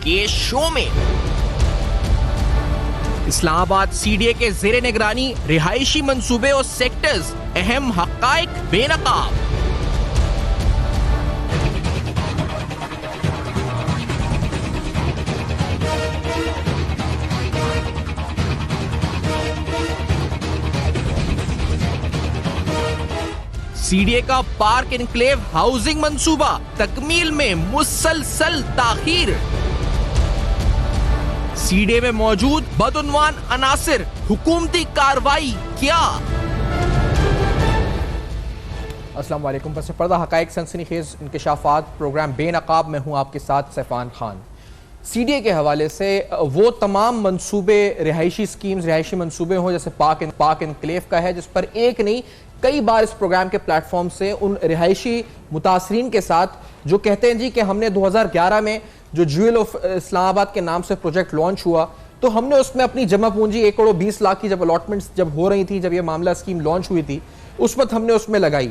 کے شو میں اسلام آباد سی ڈی اے کے زیر نگرانی رہائشی منصوبے اور سیکٹرز، اہم حقائق بے نقاب۔ سی ڈی اے کا پارک انکلیو ہاؤسنگ منصوبہ تکمیل میں مسلسل تاخیر۔ سی ڈی اے میں موجود بدعنوان عناصر، حکومتی کارروائی کیا؟ السلام علیکم، پس پردہ حقائق سنسنی خیز انکشافات پروگرام بے نقاب میں ہوں آپ کے ساتھ سیفان خان۔ سی ڈی اے کے حوالے سے وہ تمام منصوبے، رہائشی سکیمز، رہائشی منصوبے ہوں جیسے پارک انکلیو کا ہے، جس پر ایک نہیں کئی بار اس پروگرام کے پلیٹ فارم سے ان رہائشی متاثرین کے ساتھ جو کہتے ہیں جی کہ ہم نے 2011 میں جو جویل آف اسلام آباد کے نام سے پروجیکٹ لانچ ہوا تو ہم نے اس میں اپنی جمع پونجی 1 کروڑ 20 لاکھ کی جب الاٹمنٹس جب ہو رہی تھی، جب یہ معاملہ اسکیم لانچ ہوئی تھی، اس وقت ہم نے اس میں لگائی،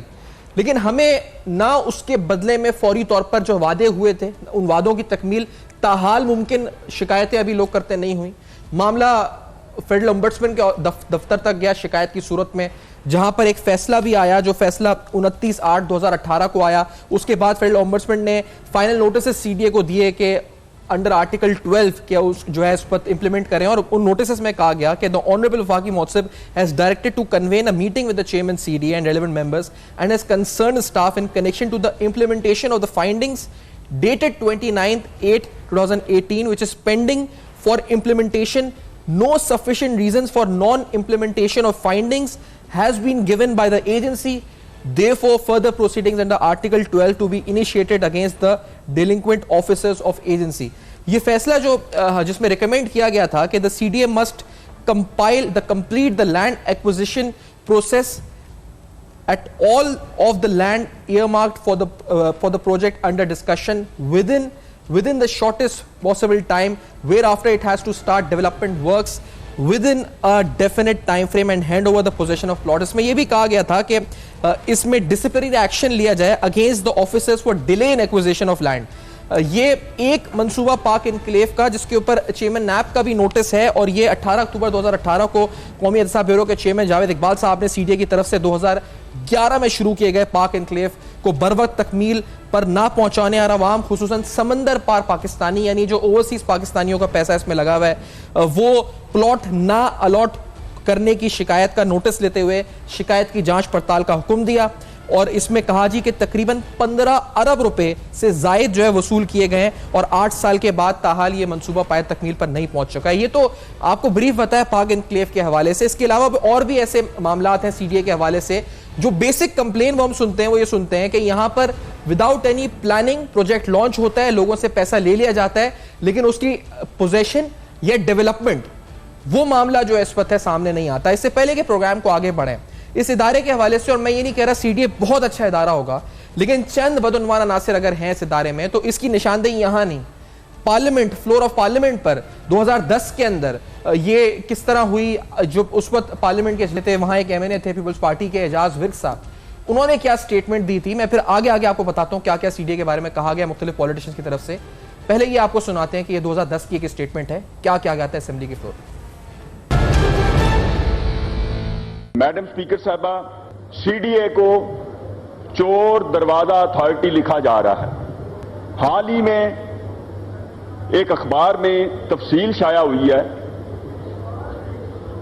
لیکن ہمیں نہ اس کے بدلے میں فوری طور پر جو وعدے ہوئے تھے ان وعدوں کی تکمیل تاحال ممکن شکایتیں ابھی لوگ کرتے نہیں ہوئیں۔ معاملہ فیڈرل امبڈسمن کے دفتر تک گیا شکایت کی صورت میں، جہاں پر ایک فیصلہ بھی آیا جو فیصلہ 29/8/2018 کو آیا۔ اس کے بعد فیڈرل امبڈسمن نے final notices C D A کو دیے کہ انڈر آرٹیکل 12 کیا جو ہے اس پر امپلیمنٹ کریں، اور ان نوٹسز میں کہا گیا کہ the honorable وفاقی محتسب has directed to convene a meeting with the chairman CDA and relevant members and has concerned staff in connection to the implementation of the findings dated 29/8/2018 which is pending for implementation. No sufficient reasons for non-implementation of findings has been given by the agency. Therefore, further proceedings under Article 12 to be initiated against the delinquent officers of agency. یہ فیصلہ جو جس میں recommend کیا گیا تھا کہ the CDA must complete the land acquisition process at all of the land earmarked for the project under discussion within the shortest possible time, whereafter it has to start development works within a definite time frame and hand over the possession of plot. اس میں یہ بھی کہا گیا تھا کہ اس میں disciplinary action لیا جائے against the officers for delay in acquisition of land. یہ ایک منصوبہ پارک انکلیو کا جس کے اوپر چیئرمین نیب کا بھی نوٹس ہے، اور یہ 18 اکتوبر 2018 کو قومی احتساب بیورو کے چیئرمین جاوید اقبال صاحب نے سی ڈی اے کی طرف سے 2011 میں شروع کیے گئے پارک انکلیو کو بروقت تکمیل پر نہ پہنچانے اور عوام خصوصاً سمندر پار پاکستانی یعنی جو اوورسیز پاکستانیوں کا پیسہ اس میں لگا ہوا ہے وہ پلاٹ نہ الاٹ کرنے کی شکایت کا نوٹس لیتے ہوئے شکایت کی جانچ پڑتال کا حکم دیا، اور اس میں کہا جی کہ تقریباً 15 ارب روپے سے زائد جو ہے وصول کیے گئے ہیں، اور 8 سال کے بعد تاحال یہ منصوبہ پائے تکمیل پر نہیں پہنچ چکا ہے۔ یہ تو آپ کو بریف بتایا پارک انکلیو کے حوالے سے۔ اس کے علاوہ اور بھی ایسے معاملات ہیں سی ڈی اے کے حوالے سے جو بیسک کمپلین وہ ہم سنتے ہیں، وہ یہ سنتے ہیں کہ یہاں پر without any planning project launch ہوتا ہے، لوگوں سے پیسہ لے لیا جاتا ہے، لیکن اس کی پوزیشن یا ڈیولپمنٹ وہ معاملہ جو اس وقت ہے سامنے نہیں آتا۔ اس سے پہلے کہ پروگرام کو آگے بڑھیں اس ادارے کے حوالے سے، اور میں یہ نہیں کہہ رہا سی ڈی اے بہت اچھا ادارہ ہوگا، لیکن چند بدعنوان عناصر اگر ہیں اس ادارے میں تو اس کی نشاندہی یہاں نہیں، پارلیمنٹ فلور آف پارلیمنٹ پر 2010 کے اندر یہ کس طرح ہوئی۔ جو اس وقت پارلیمنٹ کے تھے وہاں ایک ایم این اے تھے پیپلز پارٹی کے اعجاز ورک صاحب، انہوں نے کیا سٹیٹمنٹ دی تھی، میں پھر آگے آپ کو بتاتا ہوں کیا کیا سی ڈی اے کے بارے میں کہا گیا مختلف پولیٹیشنز کی طرف سے۔ پہلے یہ آپ کو سناتے ہیں کہ یہ 2010 کی ایک سٹیٹمنٹ ہے، کیا کیا گیا تھا اسمبلی کے فلور۔ میڈم اسپیکر صاحبہ، سی ڈی اے کو چور دروازہ اتھارٹی لکھا جا رہا ہے۔ حال ہی میں ایک اخبار میں تفصیل شائع ہوئی ہے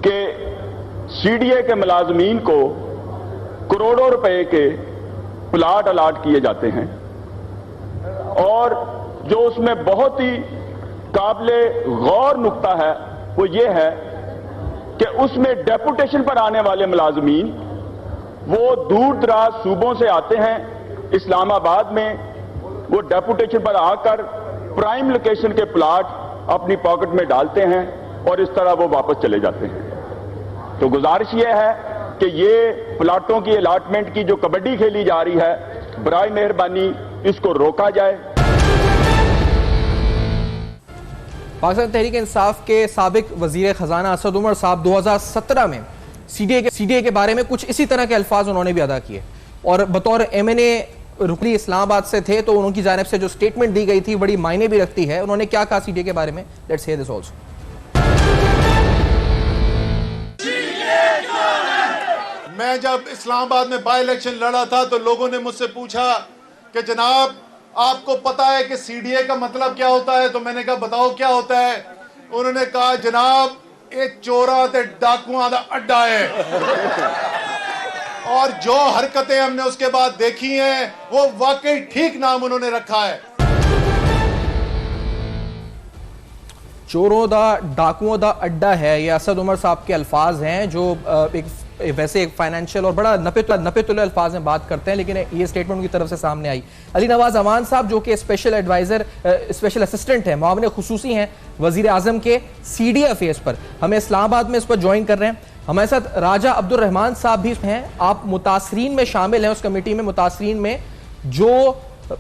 کہ سی ڈی اے کے ملازمین کو کروڑوں روپے کے پلاٹ الاٹ کیے جاتے ہیں، اور جو اس میں بہت ہی قابل غور نقطہ ہے وہ یہ ہے کہ اس میں ڈیپوٹیشن پر آنے والے ملازمین وہ دور دراز صوبوں سے آتے ہیں اسلام آباد میں، وہ ڈیپوٹیشن پر آ کر پرائم لوکیشن کے پلاٹ اپنی پاکٹ میں ڈالتے ہیں اور اس طرح وہ واپس چلے جاتے ہیں۔ تو گزارش یہ ہے کہ یہ پلاٹوں کی الاٹمنٹ کی جو کبڈی کھیلی جا رہی ہے برائے مہربانی اس کو روکا جائے۔ پاکستان تحریک انصاف کے سابق وزیر خزانہ اسد عمر صاحب 2017 میں سی ڈی اے کے بارے میں کچھ اسی طرح کے الفاظ انہوں نے بھی ادا کیے، اور بطور ایم این اے رکن اسلام آباد سے تھے, تو ان کی جانب سے جو اسٹیٹمنٹ دی گئی تھی بڑی معنی بھی رکھتی ہے. انہوں نے کیا کہا سی ڈی اے کے بارے میں, لیٹس ہیئر دس آلسو. میں جب اسلام آباد میں بائی الیکشن لڑا تھا تو لوگوں نے مجھ سے پوچھا کہ جناب آپ کو پتا ہے کہ سی ڈی اے کا مطلب کیا ہوتا ہے, تو میں نے کہا بتاؤ کیا ہوتا ہے. انہوں نے کہا جناب یہ چوراں تے ڈاکواں دا اڈا ہے. اور جو حرکتیں ہم نے اس کے بعد دیکھی ہیں وہ واقعی ٹھیک نام انہوں نے رکھا ہے. چوروں دا ڈاکوؤں دا اڈا ہے, یہ اسد عمر صاحب کے الفاظ ہیں جو ویسے ایک فائنینشیل اور بڑا نپے تلے الفاظ میں بات کرتے ہیں, لیکن یہ اسٹیٹمنٹ ان کی طرف سے سامنے آئی. علی نواز امان صاحب جو کہ اسپیشل ایڈوائزر اسپیشل اسسٹنٹ ہیں, معاون خصوصی ہیں وزیر اعظم کے سی ڈی اے افیئرز پر, ہمیں اسلام آباد میں اس پر جوائن کر رہے ہیں. ہمارے ساتھ راجہ عبد الرحمان صاحب بھی ہیں, آپ متاثرین میں شامل ہیں, اس کمیٹی میں متاثرین میں جو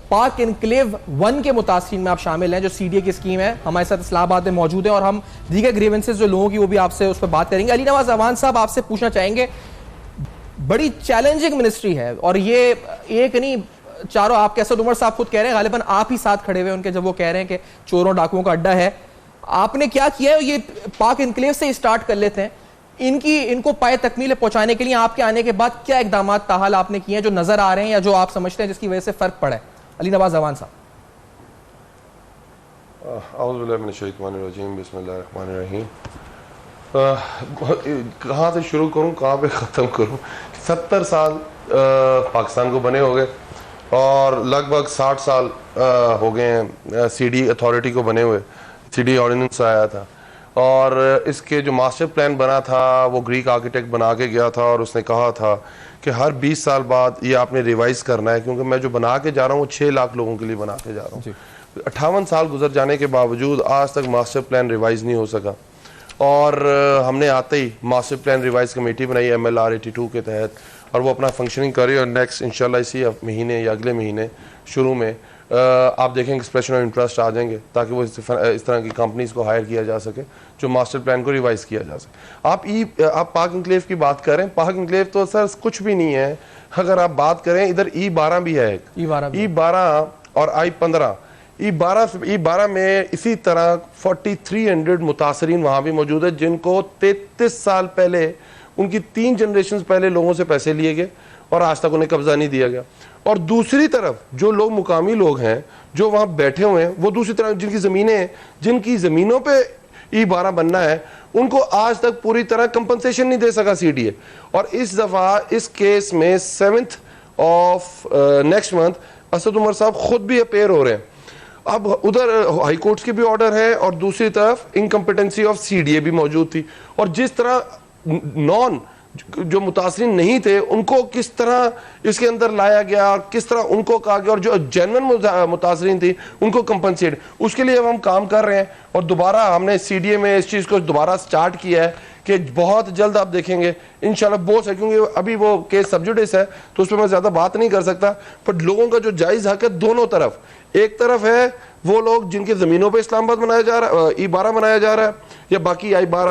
پاک انکلیو 1 کے متاثرین میں آپ شامل ہیں, جو سی ڈی اے کی اسکیم ہے. ہمارے ساتھ اسلام آباد میں موجود ہیں اور ہم دیگر گریونسز جو لوگوں کی وہ بھی آپ سے اس پر بات کریں گے. علی نواز امان صاحب, آپ سے پوچھنا چاہیں گے, بڑی چیلنجنگ منسٹری ہے اور یہ ایک نہیں چاروں, آپ کے اسد عمر صاحب خود کہہ رہے ہیں, غالباً آپ ہی ساتھ کھڑے ہوئے ان کے جب وہ کہہ رہے ہیں کہ چوروں ڈاکوؤں کا اڈا ہے. آپ نے کیا کیا ہے, یہ پاک انکلیو سے اسٹارٹ کر لیتے ہیں, ان کو پائے تکمیل پہنچانے کے لیے آپ کے آنے کے بعد کیا اقدامات تاحال آپ نے کیے ہیں جو نظر آ رہے ہیں یا جو آپ سمجھتے ہیں جس کی وجہ سے فرق پڑا ہے. علی نواز امان صاحب. اعوذ باللہ من الشیطان الرجیم, بسم اللہ الرحمن الرحیم. کہاں سے شروع کروں, کہاں پہ ختم کروں. 70 سال پاکستان کو بنے ہو گئے اور لگ بھگ 60 سال ہو گئے ہیں سی ڈی اتھارٹی کو بنے ہوئے. سی ڈی آرڈیننس آیا تھا اور اس کے جو ماسٹر پلان بنا تھا وہ گریک آرکیٹیکٹ بنا کے گیا تھا اور اس نے کہا تھا کہ ہر 20 سال بعد یہ آپ نے ریوائز کرنا ہے, کیونکہ میں جو بنا کے جا رہا ہوں وہ 6 لاکھ لوگوں کے لیے بنا کے جا رہا ہوں. 58 سال گزر جانے کے باوجود آج تک ماسٹر پلان ریوائز نہیں ہو سکا. اور ہم نے آتے ہی ماسٹر پلان ریوائز کمیٹی بنائی MLR 82 کے تحت, اور وہ اپنا فنکشننگ کر رہی ہے. اور نیکسٹ انشاءاللہ اسی مہینے یا اگلے مہینے شروع میں آپ دیکھیں ایکسپریشن آف انٹرسٹ آ جائیں گے تاکہ وہ اس طرح کی کمپنیز کو ہائر کیا جا سکے جو ماسٹر پلان کو ریوائز کیا جا سکے. آپ پاک انکلیو کی بات کریں, پاک انکلیو تو سر کچھ بھی نہیں ہے. اگر آپ بات کریں ادھر E12 بھی ہے, E12 اور I15. E12 میں اسی طرح 4300 متاثرین وہاں بھی موجود ہے جن کو 33 سال پہلے ان کی 3 جنریشنز پہلے لوگوں سے پیسے لیے گئے اور آج تک انہیں قبضہ نہیں دیا گیا. اور دوسری طرف جو لوگ مقامی لوگ ہیں جو وہاں بیٹھے ہوئے ہیں, وہ دوسری طرف جن کی زمینیں ہیں, جن کی زمینوں پہ E12 بننا ہے, ان کو آج تک پوری طرح کمپنسیشن نہیں دے سکا سی ڈی اے. اور اس دفعہ اس کیس میں 7th of next month Asad Umar صاحب خود بھی اپیئر ہو رہے ہیں. اب ادھر ہائی کورٹس کی بھی آرڈر ہے اور دوسری طرف انکمپیٹنسی آف سی ڈی اے بھی موجود تھی. اور جس طرح جو متاثرین نہیں تھے ان کو کس طرح اس کے اندر لایا گیا اور کس طرح ان کو کہا گیا, اور جو جینوئن متاثرین تھی ان کو کمپنسیٹ, اس کے لیے اب ہم کام کر رہے ہیں. اور دوبارہ ہم نے سی ڈی اے میں اس چیز کو دوبارہ سٹارٹ کیا ہے کہ بہت جلد آپ دیکھیں گے انشاءاللہ بہت ہے, کیونکہ ابھی وہ کیس سب جوڈیس ہے تو اس پہ میں زیادہ بات نہیں کر سکتا. بٹ لوگوں کا جو جائز حق ہے دونوں طرف, ایک طرف ہے وہ لوگ جن کی زمینوں پہ اسلام آباد بنایا جا رہا ہے, E12 بنایا جا رہا ہے, یا باقی I12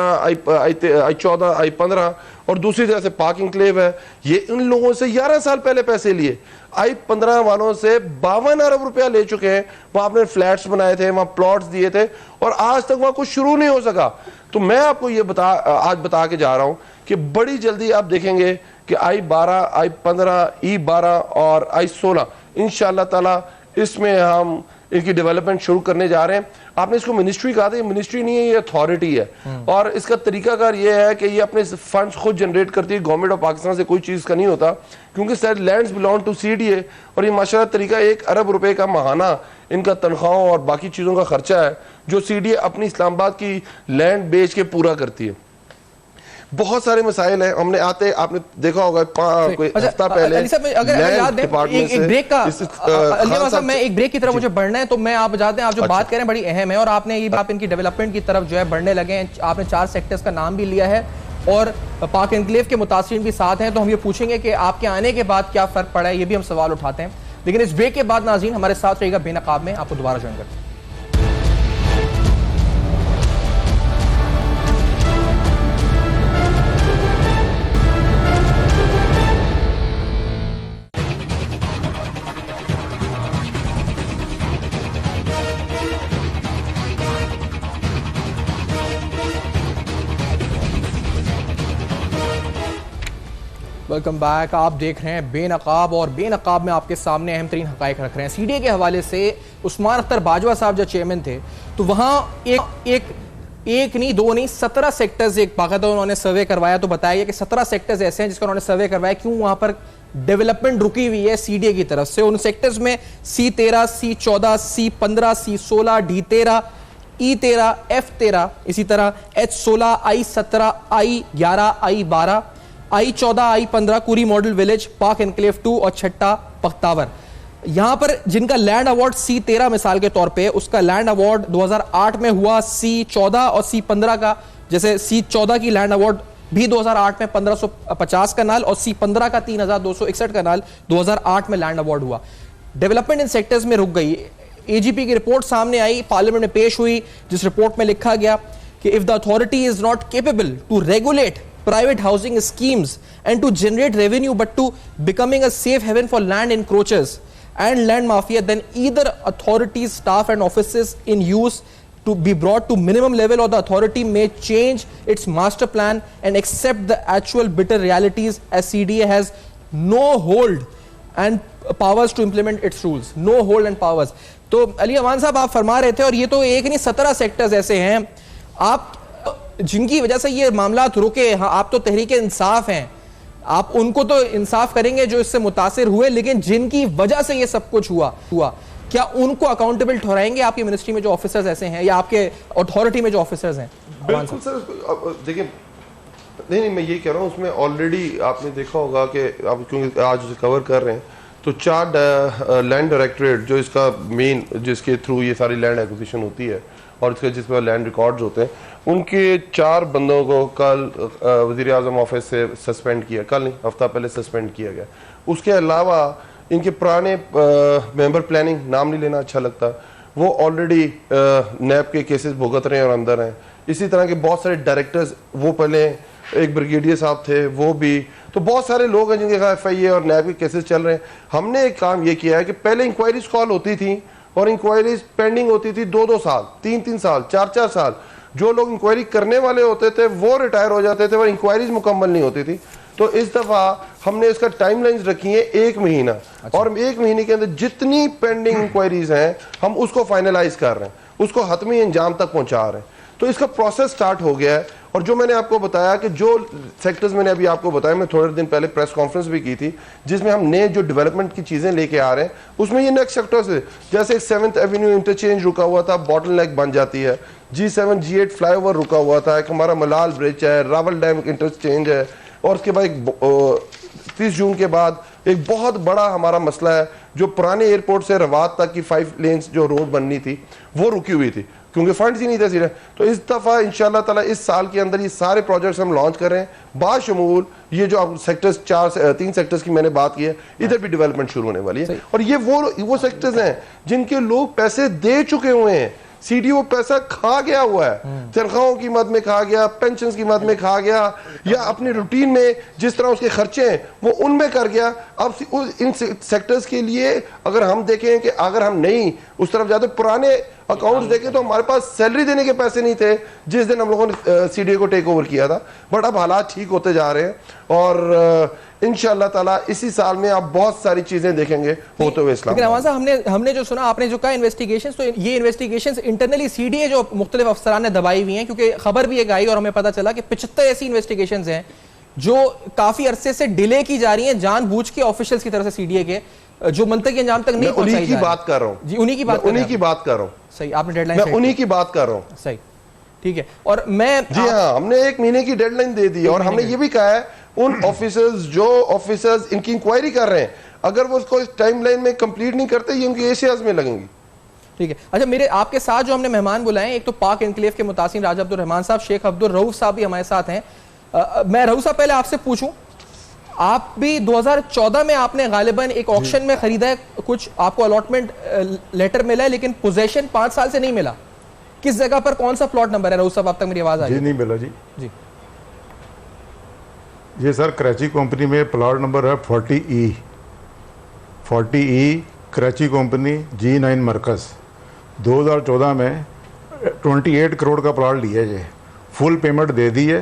I14 I15, اور دوسری طرف سے پاک انکلیو ہے. یہ ان لوگوں سے 11 سال پہلے پیسے لیے, I15 والوں سے 52 ارب روپیہ لے چکے ہیں. وہاں آپ نے فلیٹس بنائے تھے, وہاں پلاٹس دیے تھے, اور آج تک وہاں کچھ شروع نہیں ہو سکا. تو میں آپ کو یہ آج بتا کے جا رہا ہوں کہ بڑی جلدی آپ دیکھیں گے کہ I12 I15 E12 اور I16 انشاءاللہ تعالی اس میں ہم ان کی ڈیولپمنٹ شروع کرنے جا رہے ہیں. آپ نے اس کو منسٹری کہا تھا, یہ منسٹری نہیں ہے, یہ اتھارٹی ہے. اور اس کا طریقہ کار یہ ہے کہ یہ اپنے فنڈز خود جنریٹ کرتی ہے, گورنمنٹ آف پاکستان سے کوئی چیز کا نہیں ہوتا, کیونکہ sir lands belong to C D A. اور یہ ماشاءاللہ طریقہ 1 ارب روپے کا ماہانہ ان کا تنخواہوں اور باقی چیزوں کا خرچہ ہے جو سی ڈی اے اپنی اسلام آباد کی لینڈ بیچ کے پورا کرتی ہے. بہت سارے مسائل ہیں, ہم نے آتے آپ نے دیکھا ہوگا کوئی ہفتہ پہلے میں ایک بریک کی طرف مجھے بڑھنا ہے, تو میں آپ جاتے ہیں, آپ جو بات کریں بڑی اہم ہے, اور آپ نے یہ آپ ان کی ڈیولپمنٹ کی طرف جو ہے بڑھنے لگے ہیں. آپ نے 4 سیکٹرز کا نام بھی لیا ہے اور پاک انکلیو کے متاثرین بھی ساتھ ہیں, تو ہم یہ پوچھیں گے کہ آپ کے آنے کے بعد کیا فرق پڑا ہے, یہ بھی ہم سوال اٹھاتے ہیں. لیکن اس بریک کے بعد ناظرین ہمارے ساتھ رہے گا بے نقاب میں, آپ کو دوبارہ جوائن کرتے ہیں. Welcome back. آپ دیکھ رہے ہیں بے نقاب, اور بے نقاب میں آپ کے سامنے اہم ترین حقائق رکھ رہے ہیں. سی ڈی اے کے حوالے سے عثمان اختر باجوہ صاحب جب چیئرمین تھے تو وہاں ایک نہیں دو نہیں 17 سیکٹرز ایک باقاعدہ انہوں نے سروے کروایا, تو بتایا گیا کہ 17 سیکٹرز ایسے ہیں جس کا انہوں نے سروے کروایا کیوں وہاں پر ڈیولپمنٹ رکی ہوئی ہے سی ڈی اے کی طرف سے. ان سیکٹرز میں C13, C14, C15, C16, D13, E13, F13, اسی طرح H16, I17, I11, I12, I14, I15 Kuri model village, Pak enclave 2 اور چھٹا پختاور. یہاں پر جن کا لینڈ ایوارڈ C13 مثال کے طور پہ, اس کا لینڈ ایوارڈ 2008 میں ہوا C14 اور C15 کا, جیسے C14 کی لینڈ ایوارڈ بھی 2008 میں 1550 کنال اور C15 کا 3261 کنال 2008 میں لینڈ ایوارڈ ہوا. ڈیولپمنٹ ان سیکٹرز میں رک گئی. اے جی پی کی رپورٹ سامنے آئی, پارلیمنٹ میں پیش ہوئی, جس رپورٹ میں لکھا گیا کہ if the authority is not capable to regulate private housing schemes and to generate revenue but to becoming a safe haven for land encroachers and land mafia, then either authorities, staff and offices in use to be brought to minimum level, or the authority may change its master plan and accept the actual bitter realities as CDA has no hold and powers to implement its rules. No hold and powers. تو علی امان صاحب آپ فرما رہے تھے, اور یہ تو ایک نہیں 17 سیکٹرز ایسے ہیں آپ جن کی وجہ سے یہ معاملات رکے. آپ تو تحریک انصاف ہیں, آپ ان کو تو انصاف کریں گے جو اس سے متاثر ہوئے, لیکن جن کی وجہ سے یہ سب کچھ ہوا کیا ان کو اکاؤنٹیبل ٹھہرائیں گے آپ کی منسٹری میں جو آفیسرز ایسے ہیں یا آپ کے اتھارٹی میں جو آفیسرز ہیں؟ بالکل سر, دیکھیں نہیں میں یہ کہہ رہا ہوں, اس میں آلریڈی آپ نے دیکھا ہوگا کہ آپ کیونکہ آج کور کر رہے ہیں تو 4 لینڈ ڈائریکٹریٹ جو اس کا مین, جس کے تھرو یہ ساری لینڈ ایکوزیشن ہوتی ہے اور اس کے جس پر لینڈ ریکارڈز ہوتے ہیں, ان کے 4 بندوں کو کل وزیر اعظم آفس سے سسپینڈ کیا, کل نہیں ہفتہ پہلے سسپینڈ کیا گیا. اس کے علاوہ ان کے پرانے ممبر پلاننگ, نام نہیں لینا اچھا لگتا, وہ آلریڈی نیب کے کیسز بھگت رہے ہیں اور اندر ہیں. اسی طرح کے بہت سارے ڈائریکٹرز, وہ پہلے ایک بریگیڈیئر صاحب تھے وہ بھی, تو بہت سارے لوگ ہیں جن کے خلاف ایف آئی اے اور نیب کے کیسز چل رہے ہیں. ہم نے ایک کام یہ کیا ہے کہ پہلے انکوائریز کال ہوتی تھیں اور انکوائریز پینڈنگ ہوتی تھی 2-2 سال, 3-3 سال, 4-4 سال. جو لوگ انکوائری کرنے والے ہوتے تھے وہ ریٹائر ہو جاتے تھے اور انکوائریز مکمل نہیں ہوتی تھی. تو اس دفعہ ہم نے اس کا ٹائم لائنز رکھی ہیں 1 مہینہ, اور 1 مہینے کے اندر جتنی پینڈنگ انکوائریز ہیں ہم اس کو فائنلائز کر رہے ہیں, اس کو حتمی انجام تک پہنچا رہے ہیں. تو اس کا پروسیس سٹارٹ ہو گیا ہے. اور جو میں نے آپ کو بتایا کہ جو سیکٹرز میں نے ابھی آپ کو بتایا, میں تھوڑے دن پہلے پریس کانفرنس بھی کی تھی جس میں ہم نئے جو ڈیولپمنٹ کی چیزیں لے کے آ رہے ہیں, اس میں یہ نیکسٹ سیکٹرز ہے. جیسے 7th ایونیو انٹرچینج رکا ہوا تھا, باٹل نیک بن جاتی ہے. G7 G8 فلائی اوور رکا ہوا تھا, ایک ہمارا ملال برج ہے, راول ڈیم انٹرچینج ہے, اور اس کے بعد 30 جون کے بعد ایک بہت بڑا ہمارا مسئلہ ہے جو پرانے ایئرپورٹ سے روات تک کی 5 لینز جو روڈ بننی تھی وہ رکی ہوئی تھی کیونکہ فنڈز ہی نہیں تھے. تو اس دفعہ انشاءاللہ تعالیٰ اس سال کے اندر یہ سارے پروجیکٹس ہم لانچ کر رہے ہیں, باشمول یہ جو آپ سیکٹرز 3 سیکٹرز کی میں نے بات کی ہے, ادھر بھی ڈیولپمنٹ شروع ہونے والی ہے. اور یہ وہ سیکٹرز ہیں جن کے لوگ پیسے دے چکے ہوئے ہیں. سی ڈی او پیسہ کھا گیا ہوا ہے, تنخواہوں کی مد میں کھا گیا, پینشنز کی مد میں کھا گیا, یا اپنے روٹین میں جس طرح اس کے خرچے ہیں وہ ان میں کر گیا. اب ان سیکٹرز کے لیے اگر ہم دیکھیں کہ اگر ہم نہیں اس طرف جاتے, پرانے اکاؤنٹس دیکھیں تو ہمارے پاس سیلری دینے کے پیسے نہیں تھے جس دن ہم لوگوں نے سی ڈی اے کو ٹیک اوور کیا تھا. بٹ اب حالات ٹھیک ہوتے جا رہے ہیں اور انشاءاللہ تعالیٰ اسی سال میں آپ بہت ساری چیزیں دیکھیں گے ہوتے ہوئے اسلام. لیکن عوام صاحب ہم نے جو سنا, آپ نے جو کہا انویسٹیگیشنز, تو یہ investigations internally C D A جو مختلف افسران نے دبائی ہوئی ہیں, کیونکہ خبر بھی ایک آئی اور ہمیں پتہ چلا کہ 75 ایسی انویسٹیگیشنز ہیں جو کافی عرصے سے ڈیلے کی جا رہی ہیں جان بوجھ کے آفیشلز کی طرف سے سی ڈی اے کے, جو منطقی انجام تک نہیں پہنچائی جا رہی. انہی کی بات کر رہا ہوں جی, انہی کی بات کر رہا ہوں. صحیح, آپ نے ڈیڈ لائن, میں انہی کی بات کر رہا ہوں. صحیح, ٹھیک ہے. اور میں جی ہاں, ہم نے 1 مہینے کی ڈیڈ لائن دے دی, اور ہم نے یہ بھی کہا ہے ان آفیسرز ان کی انکوائری کر رہے ہیں, اگر وہ اس کو اس ٹائم لائن میں کمپلیٹ نہیں کرتے یہ ان کی ایشیاز میں لگیں گی. ٹھیک ہے. اچھا, میرے آپ کے ساتھ جو ہم نے مہمان بلائے ہیں, ایک تو پاک انکلیو کے متاثرین راجہ عبد الرحمان صاحب, شیخ عبد الرؤوف صاحب بھی ہمارے ساتھ ہیں. میں رؤوف صاحب پہلے آپ سے پوچھوں, آپ بھی 2014 میں آپ نے غالباً ایک آکشن میں خریدا ہے, کچھ آپ کو الاٹمنٹ لیٹر ملا ہے لیکن پوزیشن 5 سال سے نہیں ملا. کس جگہ پر, کون سا پلاٹ نمبر ہے رؤوف صاحب, آپ تک میری آواز آئی؟ جی نہیں ملا جی. جی یہ سر کراچی کمپنی میں پلاٹ نمبر ہے 40E کراچی کمپنی G9 مرکز. 2014 میں 28 کروڑ کا پلاٹ لیا ہے, فل پیمنٹ دے دی ہے,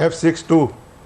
F62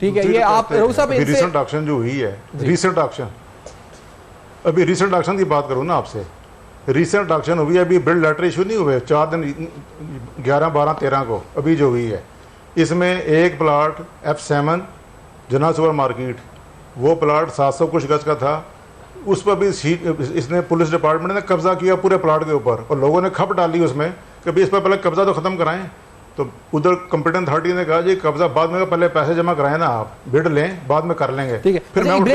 ٹھیک ہے, یہ آپ رؤف صاحب ان سے ریسنٹ ایکشن جو ہوئی ہے, ریسنٹ ایکشن, ابھی ریسنٹ ایکشن کی بات کروں نا آپ سے, ریسنٹ ایکشن ہوئی ہے, ابھی بلڈ لیٹر ایشو نہیں ہوئے 4 دن 11, 12, 13 کو ابھی جو ہوئی ہے, اس میں ایک پلاٹ F7 جناح سپر مارکیٹ, وہ پلاٹ 700 کچھ گز کا تھا, اس پر بھی اس نے پولیس ڈپارٹمنٹ نے قبضہ کیا پورے پلاٹ کے اوپر, اور لوگوں نے کھپ ڈالی اس میں کہ بھائی اس پر پہلے قبضہ تو ختم کرائیں. تو ادھر کمپیٹنٹ اتھارٹی نے کہا جی قبضہ بعد میں, پہلے پیسے جمع کرائیں نا, آپ بڈ لیں بعد میں کر لیں گے. پھر میں عبد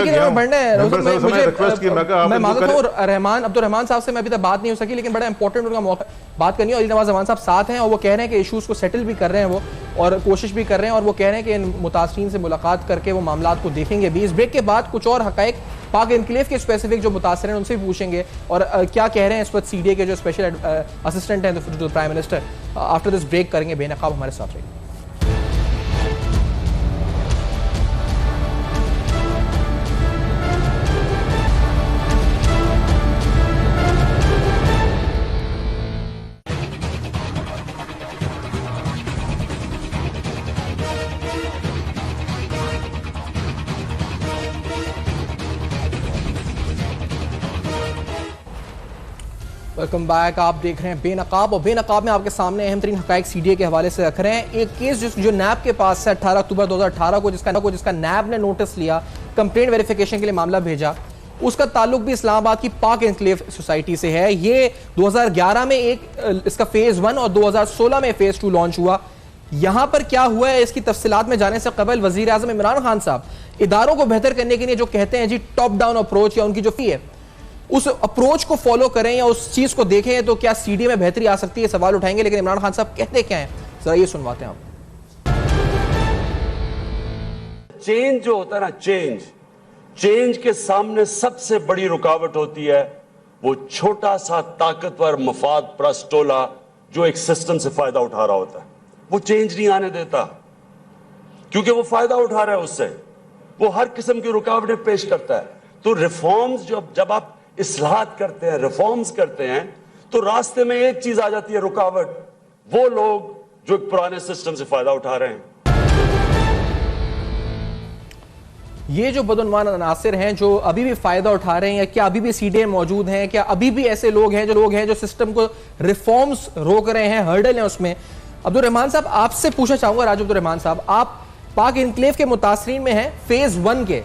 الرحمان صاحب سے میں ابھی تک بات نہیں ہو سکی, لیکن بڑا امپورٹنٹ ان کا موقع بات کرنی ہے. علی نواز زمان صاحب ساتھ ہیں اور وہ کہہ رہے ہیں کہ ایشوز کو سیٹل بھی کر رہے ہیں وہ, اور کوشش بھی کر رہے ہیں, اور وہ کہہ رہے ہیں کہ ان متاثرین سے ملاقات کر کے وہ معاملات کو دیکھیں گے بھی. اس بریک کے بعد کچھ اور حقائق پاک انکلیو کے اسپیسیفک جو متاثر ہیں ان سے بھی پوچھیں گے, اور کیا کہہ رہے ہیں اس وقت سی ڈی اے کے جو اسپیشل اسسٹنٹ ہیں prime minister. After this break کریں گے بے نقاب, ہمارے ساتھ رہیے. ویلکم بیک, آپ دیکھ رہے ہیں بے نقاب, اور بے نقاب میں آپ کے سامنے اہم ترین حقائق سی ڈی اے کے حوالے سے رکھ رہے ہیں. ایک کیس جو نیب کے پاس ہے 18 اکتوبر 2018 کو, جس کا نیب نے نوٹس لیا, کمپلینٹ ویریفیکیشن کے لیے معاملہ بھیجا, اس کا تعلق بھی اسلام آباد کی پاک انکلیو سوسائٹی سے ہے. یہ 2011 میں ایک اس کا فیز 1 اور 2016 میں فیز 2 لانچ ہوا. یہاں پر کیا ہوا ہے اس کی تفصیلات میں جانے سے قبل وزیر اعظم عمران خان صاحب اداروں کو بہتر کرنے کے لیے جو کہتے ہیں جی ٹاپ ڈاؤن اپروچ, یا ان کی جو فی ہے اس اپروچ کو فالو کریں یا اس چیز کو دیکھیں, تو کیا سی ڈی میں بہتری آ سکتی ہے, سوال اٹھائیں گے. لیکن عمران خان صاحب کہتے کیا ہیں, ذرا یہ سنواتے ہیں آپ. چینج جو ہوتا ہے نا, چینج کے سامنے سب سے بڑی رکاوٹ ہوتی ہے وہ چھوٹا سا طاقتور مفاد پرست ٹولہ جو ایک سسٹم سے فائدہ اٹھا رہا ہوتا ہے. وہ چینج نہیں آنے دیتا کیونکہ وہ فائدہ اٹھا رہا ہے اس سے, وہ ہر قسم کی رکاوٹیں پیش کرتا ہے. تو ریفارمز جب آپ اصلاحات کرتے ہیں, ریفارمز کرتے ہیں, تو راستے میں ایک چیز آ جاتی ہے رکاوٹ, وہ لوگ جو ایک پرانے سسٹم سے فائدہ اٹھا رہے ہیں. یہ جو بدعنوان عناصر ہیں جو ابھی بھی فائدہ اٹھا رہے ہیں, کیا ابھی بھی سی ڈی اے موجود ہیں, کیا ابھی بھی ایسے لوگ ہیں جو سسٹم کو ریفارمز روک رہے ہیں, ہرڈل ہیں اس میں. عبد الرحمان صاحب آپ سے پوچھنا چاہوں گا, راجو عبد الرحمان صاحب, آپ پاک انکلیو کے متاثرین میں ہیں فیز 1 کے,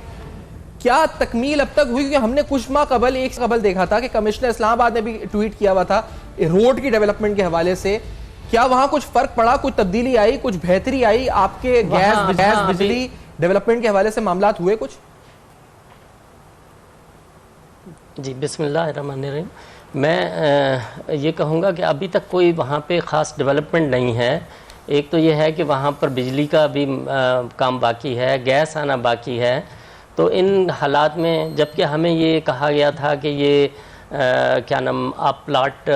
کیا تکمیل اب تک ہوئی؟ کیونکہ ہم نے کچھ ماہ قبل دیکھا تھا کہ کمشنر اسلام آباد نے بھی ٹویٹ کیا ہوا تھا روڈ کی ڈیولپمنٹ کے حوالے سے. کیا وہاں کچھ فرق پڑا, کچھ تبدیلی آئی, کچھ بہتری آئی آپ کے گیس بجلی ڈیولپمنٹ کے حوالے سے معاملات ہوئے کچھ؟ جی بسم اللہ الرحمن الرحیم. میں یہ کہوں گا کہ ابھی تک کوئی وہاں پہ خاص ڈیولپمنٹ نہیں ہے. ایک تو یہ ہے کہ وہاں پر بجلی کا بھی کام باقی ہے, گیس آنا باقی ہے. تو ان حالات میں جبکہ ہمیں یہ کہا گیا تھا کہ یہ آپ پلاٹ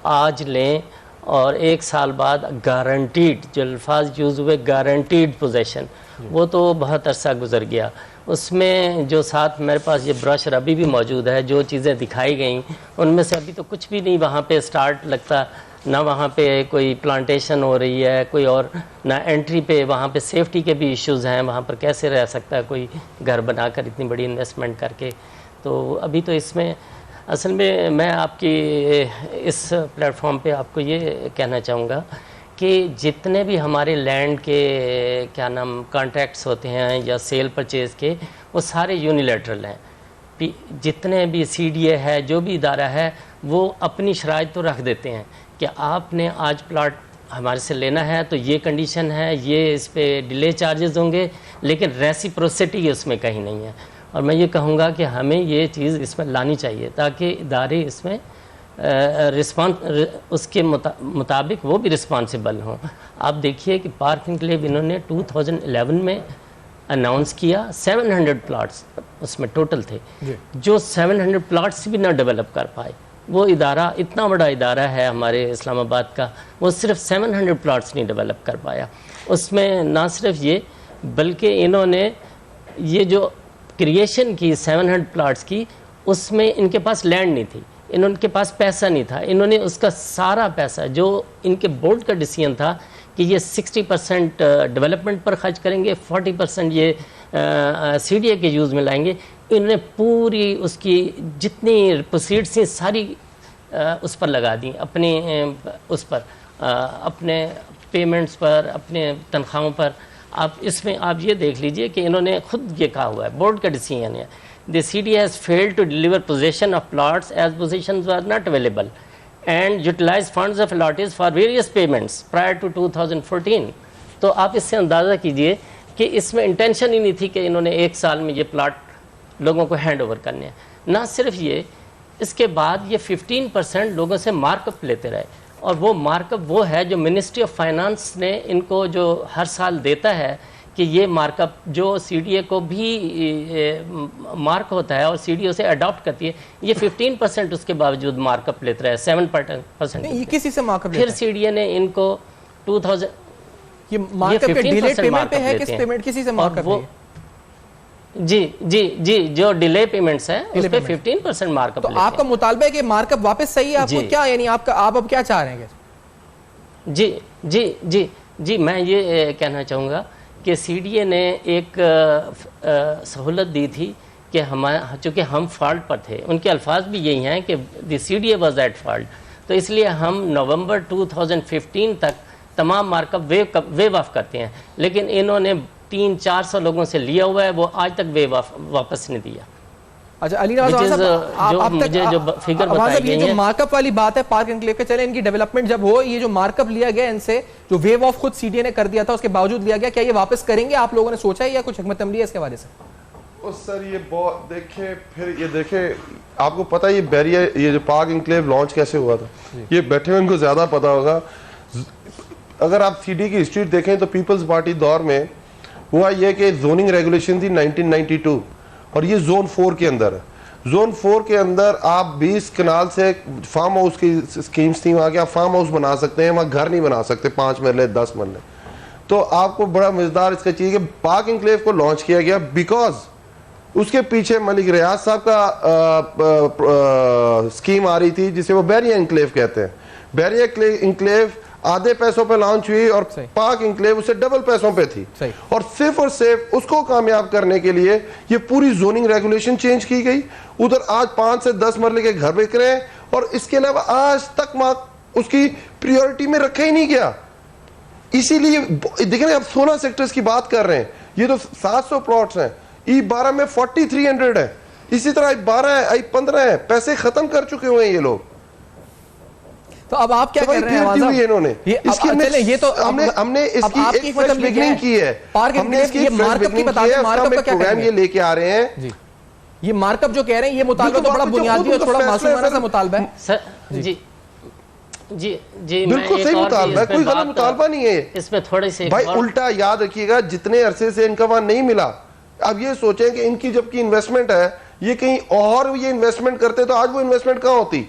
آج لیں اور 1 سال بعد گارنٹیڈ, جو الفاظ یوز ہوئے گارنٹیڈ پوزیشن, وہ تو بہت عرصہ گزر گیا. اس میں جو ساتھ میرے پاس یہ براشر ابھی بھی موجود ہے, جو چیزیں دکھائی گئیں ان میں سے ابھی تو کچھ بھی نہیں وہاں پہ سٹارٹ لگتا, نہ وہاں پہ کوئی پلانٹیشن ہو رہی ہے کوئی, اور نہ انٹری پہ وہاں پہ سیفٹی کے بھی ایشوز ہیں. وہاں پر کیسے رہ سکتا ہے کوئی گھر بنا کر اتنی بڑی انویسٹمنٹ کر کے. تو ابھی تو اس میں اصل میں آپ کی اس پلیٹ فارم پہ آپ کو یہ کہنا چاہوں گا کہ جتنے بھی ہمارے لینڈ کے کانٹریکٹس ہوتے ہیں یا سیل پرچیز کے, وہ سارے یونیلیٹرل ہیں. جتنے بھی سی ڈی اے ہے, جو بھی ادارہ ہے, وہ اپنی شرائط تو رکھ دیتے ہیں کہ آپ نے آج پلاٹ ہمارے سے لینا ہے تو یہ کنڈیشن ہے, یہ اس پہ ڈیلے چارجز ہوں گے, لیکن ریسیپروسٹی اس میں کہیں نہیں ہے. اور میں یہ کہوں گا کہ ہمیں یہ چیز اس میں لانی چاہیے تاکہ ادارے اس میں اس کے مطابق وہ بھی رسپانسیبل ہوں. آپ دیکھیے کہ پارک انکلیو انہوں نے 2011 میں اناؤنس کیا, 700 پلاٹس اس میں ٹوٹل تھے, جو 700 پلاٹس بھی نہ ڈیولپ کر پائے. وہ ادارہ اتنا بڑا ادارہ ہے ہمارے اسلام آباد کا, وہ صرف 700 پلاٹس نہیں ڈیولپ کر پایا. اس میں نہ صرف یہ بلکہ انہوں نے یہ جو کریشن کی 700 پلاٹس کی, اس میں ان کے پاس لینڈ نہیں تھی, ان کے پاس پیسہ نہیں تھا. انہوں نے اس کا سارا پیسہ, جو ان کے بورڈ کا ڈیسیژن تھا کہ یہ 60% ڈیولپمنٹ پر خرچ کریں گے, 40% یہ CDA کے یوز میں لائیں گے. انہوں نے پوری اس کی جتنی پروسیڈس تھیں ساری اس پر لگا دیں, اپنی اس پر اپنے پیمنٹس پر, اپنے تنخواہوں پر. آپ اس میں آپ یہ دیکھ لیجئے کہ انہوں نے خود یہ کہا ہوا ہے, بورڈ کا ڈیسیژن ہے, the CDA has failed to deliver possession of plots as possessions were not available and utilize funds of allottees for various payments prior to 2014. تو آپ اس سے اندازہ کیجئے کہ اس میں انٹینشن ہی نہیں تھی کہ انہوں نے ایک سال میں یہ پلاٹ لوگوں کو ہینڈ اوور کرنے ہیں. نہ صرف یہ, اس کے بعد یہ 15% لوگوں سے مارک اپ لیتے رہے, اور وہ مارک اپ وہ ہے جو منسٹری آف فائنانس نے ان کو جو ہر سال دیتا ہے کہ یہ مارک اپ جو CDA کو بھی مارک ہوتا ہے اور CDA اسے اڈاپٹ کرتی ہے, یہ 15% اس کے باوجود مارک اپ لیتے رہے, 7%. یہ کسی سے مارک اپ پھر CDA نے ان کو 2000 یہ مارک اپ ڈیلیڈ پیمنٹ پہ ہے, کس پیمنٹ کسی سے مارک اپ ہے؟ جی جو ڈیلے پیمنٹس ہیں اس پہ 15% مارک اپ. تو آپ کا مطالبہ ہے کہ مارک اپ واپس صحیح ہے, آپ کو کیا یعنی آپ اب کیا چاہ رہے ہیں؟ جی میں یہ کہنا چاہوں گا کہ CDA نے ایک سہولت دی تھی کہ چونکہ ہم فالٹ پر تھے, ان کے الفاظ بھی یہی ہیں کہ دی CDA واز ایٹ فالٹ, تو اس لیے ہم نومبر 2015 تک تمام مارک اپ ویو آف کرتے ہیں, لیکن انہوں نے 300-400 لوگوں سے لیا ہوا ہے, وہ آج تک ویو آف واپس نہیں دیا. اچھا علی نواز صاحب, مجھے جو فگر بتائی گئی ہے, جو مارک اپ والی بات ہے پارک انکلیو کے, چلے ان کی ڈیولپمنٹ جب ہو, یہ جو مارک اپ لیا گیا ان سے, جو ویو آف خود CDA نے کر دیا تھا اس کے باوجود لیا گیا, کیا یہ واپس کریں گے آپ لوگوں نے سوچا ہے یا کچھ حکمت عملی ہے اس کے حوالے سے؟ سر یہ بہت دیکھیں, پھر یہ دیکھیں آپ کو پتہ یہ بیریا, یہ جو پارک انکلیو لانچ کیسے ہوا تھا, یہ بیٹھے ہوئے ان کو زیادہ پتا ہوگا. اگر آپ CDA کی ہسٹری دیکھیں تو پیپلز پارٹی دور میں ہوا یہ کہ زوننگ ریگولیشن تھی 1992, اور یہ زون 4 کے اندر ہے. زون 4 کے اندر آپ 20 کنال سے فارم ہاؤس کی سکیمز تھیں, وہاں کے آپ فارم ہاؤس بنا سکتے ہیں, وہاں گھر نہیں بنا سکتے 5 مرلے 10 مرلے. تو آپ کو بڑا مزدار اس کا چاہیے کہ پارک انکلیو کو لانچ کیا گیا بیکاز اس کے پیچھے ملک ریاض صاحب کا سکیم آ رہی تھی جسے وہ بیریا انکلیو کہتے ہیں. بیریا انکلیو آدھے پیسوں پہ لانچ ہوئی اور پارک انکلیو اسے ڈبل پیسوں پہ تھی, اور صرف اور صرف اس کو کامیاب کرنے کے لیے یہ پوری زوننگ ریگولیشن چینج کی گئی. ادھر آج 5 سے 10 مرلے کے گھر بک رہے ہیں, اور اس کے علاوہ آج تک اس کی پریورٹی میں رکھا ہی نہیں گیا. اسی لیے دیکھیں اب 16 سیکٹرز کی بات کر رہے ہیں, یہ تو 700 پلاٹس ہیں, E12 میں 4300 ہے, اسی طرح I12 ہے, I15 ہے, پیسے ختم کر چکے ہوئے ہیں یہ لوگ. تو اب آپ کیا کر رہے ہیں؟ انہوں نے یہ تو ہم نے اس کی ایک فریش بگننگ کی ہے, ہم نے اس کی مارک اپ کی بتا دیں, مارک اپ کا کیا پروگرام یہ لے کے آ رہے ہیں. یہ مارک اپ جو کہہ رہے ہیں یہ مطالبہ تو بڑا بنیادی اور تھوڑا معصومانہ سا مطالبہ ہے. جی بالکل صحیح مطالبہ ہے, کوئی غلط مطالبہ نہیں ہے اس میں تھوڑی سی بھائی. الٹا یاد رکھیے گا, جتنے عرصے سے ان کا وہاں نہیں ملا, اب یہ سوچیں کہ ان کی جب کی انویسٹمنٹ ہے, یہ کہیں اور یہ انویسٹمنٹ کرتے تو آج وہ انویسٹمنٹ کہاں ہوتی.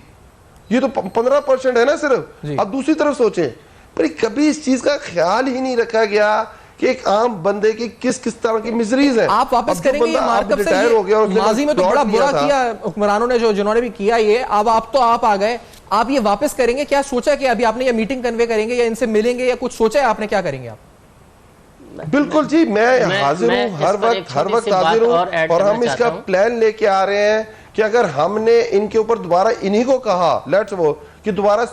یہ تو 15% ہے نا صرف. اب دوسری طرف سوچیں, پر کبھی اس چیز کا خیال ہی نہیں رکھا گیا کہ ایک عام بندے کی کس طرح کی مزریز ہیں. آپ واپس کریں گے یہ مارک اپ سے؟ ماضی میں تو بڑا برا کیا حکمرانوں نے, جنہوں نے بھی کیا یہ, اب آپ تو آپ آ گئے, آپ یہ واپس کریں گے؟ کیا سوچا کہ ابھی آپ نے یہ میٹنگ کنوے کریں گے یا ان سے ملیں گے, یا کچھ سوچا ہے آپ نے کیا کریں گے آپ؟ بالکل جی, میں حاضر ہوں, ہر وقت حاضر ہوں, اور ہم اس کا پلان لے کے آ رہے ہیں کہ اگر ہم نے ان کے اوپر دوبارہ انہی کو کہا لیٹس وہ کہ دوبارہ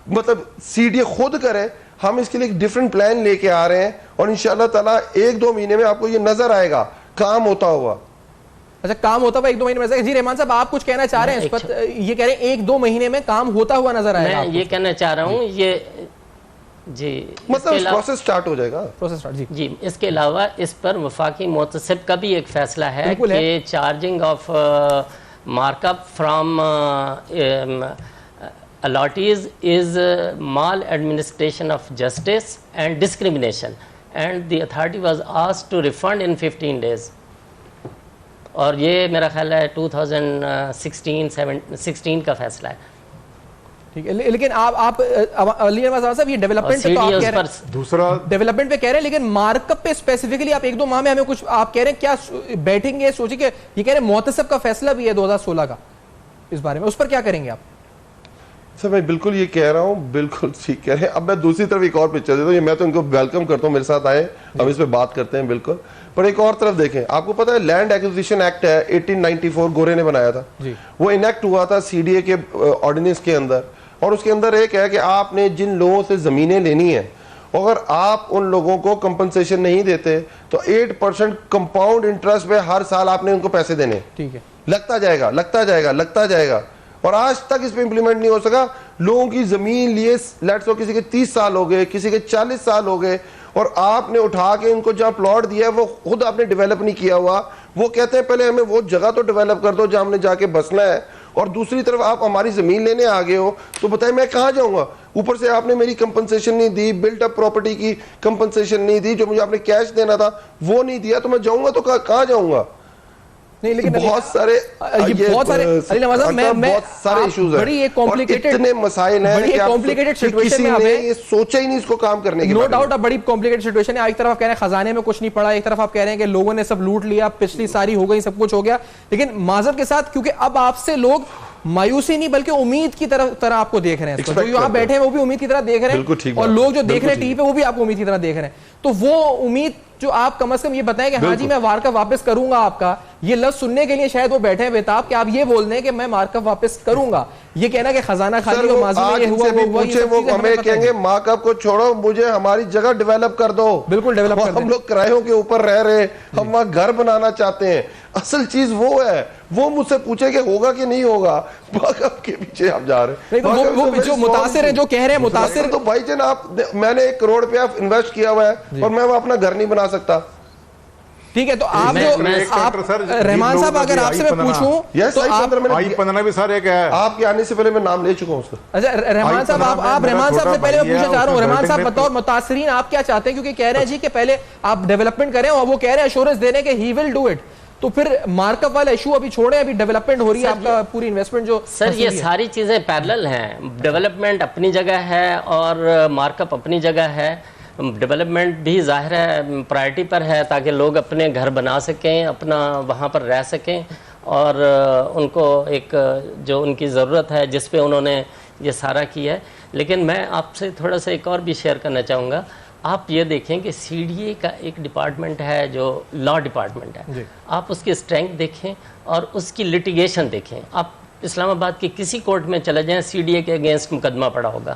مطلب CDA خود کرے, ہم اس کے لیے ایک ڈیفرنٹ پلان لے کے آ رہے ہیں, اور انشاءاللہ تعالیٰ 1-2 مہینے میں آپ کو یہ نظر آئے گا کام ہوتا ہوا. اچھا کام ہوتا ہوا 1-2 مہینے میں. جی رحمان صاحب آپ کچھ کہنا چاہ رہے ہیں اس پر؟ یہ کہہ رہے ہیں 1-2 مہینے میں کام ہوتا ہوا نظر آئے گا. میں یہ کہنا چاہ رہا ہوں, یہ جی مطلب پروسیس سٹارٹ ہو جائے گا. جی اس کے علاوہ اس پر وفاقی محتسب کا بھی ایک فیصلہ ہے کہ charging of mark up from allottees is maladministration of justice and discrimination, and the authority was asked to refund in 15 days. اور یہ میرا خیال ہے 2016 کا فیصلہ ہے. ٹھیک ہے, لیکن آپ علی نواز صاحب یہ ڈیولپمنٹ پہ تو آپ کہہ رہے ہیں, دوسرا ڈیولپمنٹ پہ کہہ رہے ہیں, لیکن مارک اپ پہ اسپیسیفکلی آپ 1-2 ماہ میں ہمیں کچھ آپ کہہ رہے ہیں کیا بیٹھیں گے سوچیں کہ یہ کہہ رہے ہیں محتسب کا فیصلہ بھی ہے 2016 کا, اس بارے میں اس پر کیا کریں گے آپ؟ سر میں بالکل یہ کہہ رہا ہوں, بالکل ٹھیک کہہ رہے ہیں. اب میں دوسری طرف ایک اور پکچر دیتا ہوں, یہ میں تو ان کو ویلکم کرتا ہوں, میرے ساتھ آئے, ہم اس پہ بات کرتے ہیں بالکل. پر ایک اور طرف دیکھیں, آپ کو پتا ہے لینڈ ایکوزیشن ایکٹ ہے 1894 گورے نے بنایا تھا, وہ انیکٹ ہوا تھا سی ڈی اے کے آرڈیننس کے اندر, اور اس کے اندر ایک ہے کہ آپ نے جن لوگوں سے زمینیں لینی ہیں, اگر آپ ان لوگوں کو کمپنسیشن نہیں دیتے تو 8% کمپاؤنڈ انٹرسٹ پہ ہر سال آپ نے ان کو پیسے دینے. ٹھیک ہے, لگتا جائے گا لگتا جائے گا لگتا جائے گا, اور آج تک اس پہ امپلیمنٹ نہیں ہو سکا. لوگوں کی زمین لیے لیٹس ہو کسی کے 30 سال ہو گئے, کسی کے 40 سال ہو گئے, اور آپ نے اٹھا کے ان کو جہاں پلاٹ دیا ہے وہ خود آپ نے ڈیولپ نہیں کیا ہوا. وہ کہتے ہیں پہلے ہمیں وہ جگہ تو ڈیولپ کر دو جہاں ہم نے جا کے بسنا ہے, اور دوسری طرف آپ ہماری زمین لینے آگے ہو تو بتائیں میں کہاں جاؤں گا. اوپر سے آپ نے میری کمپنسیشن نہیں دی, بلٹ اپ پراپرٹی کی کمپنسیشن نہیں دی, جو مجھے آپ نے کیش دینا تھا وہ نہیں دیا, تو میں جاؤں گا تو کہاں جاؤں گا. نہیں لیکن بہت سارے ایشوز ہیں, اتنے مسائل ہیں کہ کسی نے یہ سوچا ہی نہیں اس کو کام کرنے کی. نو ڈاؤٹ بڑی کمپلیکیٹڈ سچویشن ہے. ایک طرف آپ کہہ رہے ہیں خزانے میں کچھ نہیں پڑا, ایک طرف آپ کہہ رہے ہیں کہ لوگوں نے سب لوٹ لیا, پچھلی ساری ہو گئی, سب کچھ ہو گیا. لیکن معذرت کے ساتھ کیونکہ اب آپ سے لوگ مایوسی نہیں بلکہ امید کی طرح آپ کو دیکھ رہے ہیں, جو یہاں بیٹھے ہیں وہ بھی امید کی طرح دیکھ رہے ہیں, اور لوگ جو دیکھ رہے ہیں ٹی وی پہ وہ بھی آپ کو امید کی طرح دیکھ رہے ہیں. تو وہ امید جو آپ کم از کم یہ بتائیں کہ ہاں جی میں وارکف واپس کروں گا آپ کا, یہ لفظ سننے کے لیے شاید وہ بیٹھے ہیں بےتاب کہ آپ یہ بول دیں کہ میں وارکف واپس کروں گا. یہ کہنا کہ خزانہ خالی اور ماضی میں یہ ہوا, وہ ہمیں کہیں گے مارکف کو چھوڑو, مجھے ہماری جگہ ڈیولپ کر دو. بالکل ڈیولپ کر دو. ہم لوگ کرایوں کے اوپر رہ رہے, ہم وہاں گھر بنانا چاہتے ہیں. اصل چیز وہ ہے, وہ مجھ سے پوچھے کہ ہوگا کہ نہیں ہوگا, مارکف کے پیچھے آپ جا رہے ہیں. وہ جو متاثر ہیں جو کہہ رہے ہیں متاثر, تو بھائی جان آپ, میں نے 1 کروڑ روپیہ انویسٹ کیا ہوا ہے اور میں وہ اپنا گھر نہیں بنا سکتا. ٹھیک ہے, تو آپ جو رحمان صاحب اگر آپ سے میں پوچھوں تو آپ کے آنے سے پہلے میں نام لے چکا ہوں اس کا. اچھا رحمان صاحب, آپ رحمان صاحب سے پہلے میں پوچھنا چاہ رہا ہوں, رحمان صاحب بطور متاثرین آپ کیا چاہتے ہیں, کیونکہ کہہ رہے ہیں جی کہ پہلے آپ ڈیولپمنٹ کریں, اور وہ کہہ رہے ہیں ایشورنس دے رہے ہیں کہ ہی ول ڈو اٹ. تو پھر مارکپ والا ایشو ابھی چھوڑیں, ابھی ڈیولپمنٹ ہو رہی ہے, آپ کا پوری انویسٹمنٹ جو سر یہ ساری چیزیں پیرلل ہیں. ڈیولپمنٹ اپنی جگہ ہے اور مارکپ اپنی جگہ ہے. ڈیولپمنٹ بھی ظاہر ہے پرائرٹی پر ہے تاکہ لوگ اپنے گھر بنا سکیں, اپنا وہاں پر رہ سکیں, اور ان کو ایک جو ان کی ضرورت ہے جس پہ انہوں نے یہ سارا کیا ہے. لیکن میں آپ سے تھوڑا سا ایک اور بھی شیئر کرنا چاہوں گا. آپ یہ دیکھیں کہ سی ڈی اے کا ایک ڈپارٹمنٹ ہے جو لا ڈپارٹمنٹ ہے, آپ اس کی اسٹرینتھ دیکھیں اور اس کی لٹیگیشن دیکھیں. آپ اسلام آباد کے کسی کورٹ میں چلے جائیں, سی ڈی اے کے اگینسٹ مقدمہ پڑا ہوگا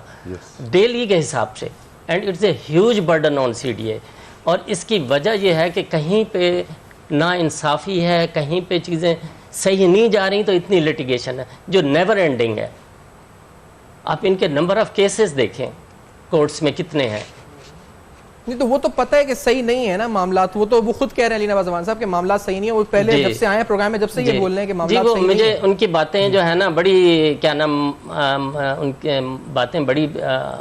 ڈیلی کے حساب سے, and it's a huge burden on C D A. اور اس کی وجہ یہ ہے کہ کہیں پہ نا انصافی ہے, کہیں پہ چیزیں صحیح نہیں جا رہی, تو اتنی لٹیگیشن ہے جو نیور اینڈنگ ہے. آپ ان کے نمبر آف کیسز دیکھیں کورٹس میں کتنے ہیں. نہیں تو وہ تو پتہ ہے کہ صحیح نہیں ہے نا معاملات, وہ تو وہ خود کہہ رہے ہیں علی نواز زمان صاحب کہ معاملات صحیح نہیں ہے. وہ پہلے جب سے آئے ہیں پروگرام میں جب سے یہ بول رہے ہیں کہ معاملات صحیح نہیں ہے. مجھے ان کی باتیں جو ہے نا بڑی کیا نام, ان کی باتیں بڑی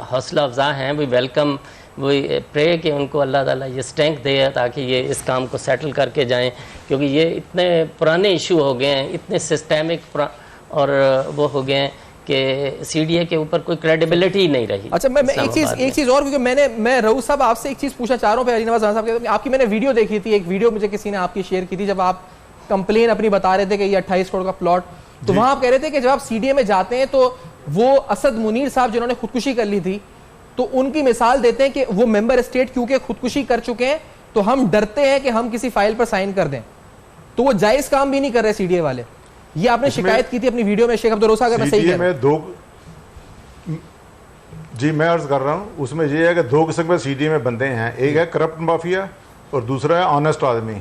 حوصلہ افزا ہیں. وی ویلکم, وی پرے کہ ان کو اللہ تعالیٰ یہ اسٹرینتھ دے تاکہ یہ اس کام کو سیٹل کر کے جائیں, کیونکہ یہ اتنے پرانے ایشو ہو گئے ہیں, اتنے سسٹمک اور وہ ہو گئے ہیں کہ سی ڈی اے کے اوپر کوئی کریڈیبلٹی ہی نہیں رہی. اچھا میں ایک چیز اور, کیونکہ میں رؤوف صاحب آپ سے ایک چیز پوچھنا چاہ رہا ہوں. علی نواز صاحب کے آپ کی میں نے ویڈیو دیکھی تھی, ایک ویڈیو مجھے کسی نے آپ کی شیئر کی تھی جب آپ کمپلین اپنی بتا رہے تھے کہ یہ 28 کروڑ کا پلاٹ, تو وہاں آپ کہہ رہے تھے کہ جب آپ سی ڈی اے میں جاتے ہیں تو وہ اسد منیر صاحب جنہوں نے خودکشی کر لی تھی, تو ان کی مثال دیتے ہیں کہ وہ ممبر اسٹیٹ کیونکہ خودکشی کر چکے ہیں تو ہم ڈرتے ہیں کہ ہم کسی فائل پر سائن کر دیں, تو وہ جائز کام بھی نہیں کر رہے سی ڈی اے والے. یہ آپ نے شکایت کی تھی اپنی ویڈیو میں شیخ عبدالروسا, اگر میں صحیح کہہ رہا ہوں. جی میں عرض کر رہا ہوں, اس میں یہ ہے کہ 2 قسم کے سی ڈی اے میں بندے ہیں, ایک ہے کرپٹ مافیا اور دوسرا ہے آنیسٹ آدمی.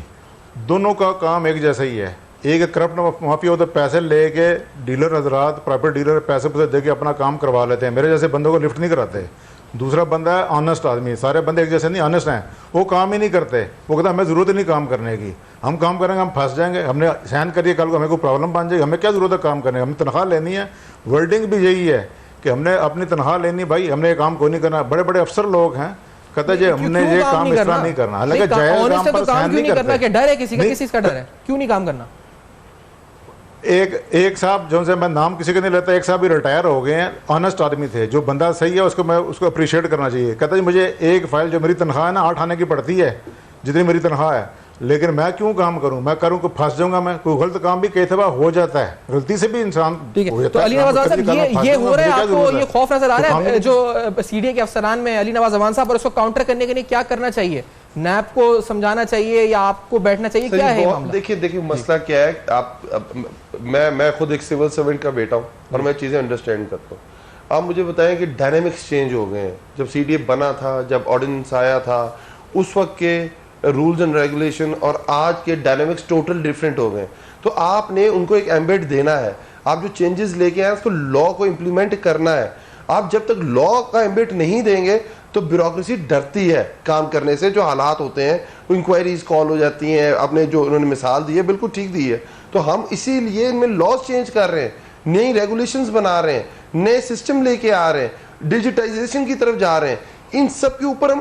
دونوں کا کام ایک جیسا ہی ہے. ایک ہے کرپٹ مافیا, وہ تو پیسے لے کے ڈیلر حضرات, پرائیویٹ ڈیلر پیسے دے کے اپنا کام کروا لیتے ہیں, میرے جیسے بندوں کو لفٹ نہیں کراتے. دوسرا بندہ ہے آنیسٹ آدمی. سارے بندے ایک جیسے نہیں, آنیسٹ ہیں, وہ کام ہی نہیں کرتے. وہ کہتا ہے ہمیں ضرورت ہی نہیں کام کرنے کی, ہم کام کریں گے ہم پھنس جائیں گے, ہم نے سائن کریے کل کو ہمیں کوئی پرابلم بن جائے گی, ہمیں کیا ضرورت ہے کام کرنے کی, ہم نے تنخواہ لینی ہے. ورڈنگ بھی یہی ہے کہ ہم نے اپنی تنخواہ لینی, بھائی ہم نے یہ کام کوئی نہیں کرنا. بڑے بڑے افسر لوگ ہیں کہتے جی ہم نے یہ کام اس طرح نہیں کرنا, حالانکہ جائز کام پر سائن نہیں کرتے. کہ ڈر ہے کسی کا, کسی کا ڈر ہے, کیوں نہیں کام کرنا. ایک صاحب جو سے میں نام کسی کا نہیں لیتا, ایک صاحب بھی ریٹائر ہو گئے ہیں, آنیسٹ آدمی تھے. جو بندہ صحیح ہے اس کو میں اس کو اپریشیٹ کرنا چاہیے. کہتا جی مجھے ایک فائل جو میری تنخواہ ہے نا 8 آنے کی پڑتی ہے, جتنی میری تنخواہ ہے, لیکن میں کیوں کام کروں, میں کروں کہ پھنس جاؤں گا, میں کوئی غلط کام بھی کئی دفعہ ہو جاتا ہے, غلطی سے بھی انسان ہو جاتا ہے. علی نواز زمان صاحب یہ ہو رہا ہے, آپ کو یہ خوف نظر آ رہا ہے جو سی ڈی اے کے افسران میں علی نواز زمان صاحب, اور اس کو کاؤنٹر کرنے کے لیے کیا کرنا چاہیے؟ نیب کو سمجھانا چاہیے یا آپ کو بیٹھنا چاہیے, کیا ہے معاملہ؟ دیکھیے مسئلہ کیا ہے, آپ میں خود ایک سول سرونٹ کا بیٹا ہوں اور میں چیزیں انڈرسٹینڈ کرتا ہوں. آپ مجھے بتائیں کہ ڈائنامکس چینج ہو گئے ہیں. جب سی ڈی اے بنا تھا, جب آرڈیننس آیا تھا, اس وقت کے رولز اینڈ ریگولیشن اور آج کے ڈائنامکس ٹوٹل ڈیفرنٹ ہو گئے ہیں. تو آپ نے ان کو ایک ایمبیڈ دینا ہے. آپ جو چینجز لے کے آئے اس کو لا کو امپلیمنٹ کرنا ہے. آپ جب تک لا کا ایمبیڈ نہیں دیں گے تو بیوروکریسی ڈرتی ہے کام کرنے سے. جو حالات ہوتے ہیں وہ انکوائریز کال ہو جاتی ہیں. آپ نے جو انہوں نے مثال دی ہے بالکل ٹھیک دی ہے. تو ہم اسی لیے ان میں لاز چینج کر رہے ہیں, نئی ریگولیشنز بنا رہے ہیں, نئے سسٹم لے کے آ رہے ہیں, ڈیجیٹائزیشن کی طرف جا رہے ہیں. ان سب کے اوپر ہم